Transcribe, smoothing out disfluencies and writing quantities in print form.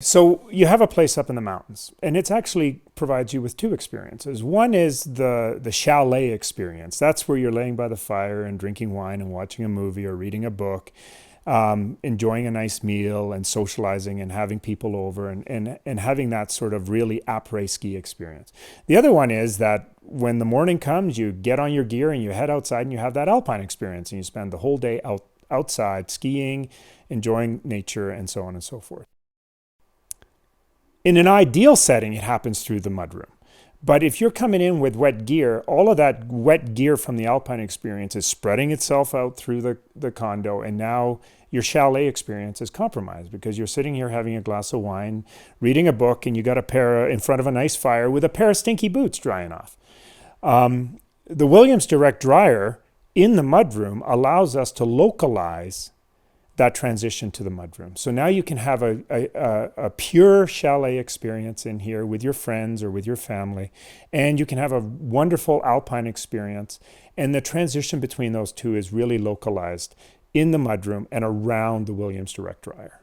So you have a place up in the mountains, and it actually provides you with two experiences. One is the chalet experience. That's where you're laying by the fire and drinking wine and watching a movie or reading a book, enjoying a nice meal and socializing and having people over and having that sort of really après-ski experience. The other one is that when the morning comes, you get on your gear and you head outside and you have that alpine experience and you spend the whole day outside skiing, enjoying nature, and so on and so forth. In an ideal setting, it happens through the mudroom. But if you're coming in with wet gear, all of that wet gear from the alpine experience is spreading itself out through the condo, and now your chalet experience is compromised because you're sitting here having a glass of wine, reading a book, and you got a pair in front of a nice fire with a pair of stinky boots drying off. The Williams Direct Dryer in the mudroom allows us to localize that transition to the mudroom. So now you can have a pure chalet experience in here with your friends or with your family, and you can have a wonderful alpine experience. And the transition between those two is really localized in the mudroom and around the Williams Direct Dryer.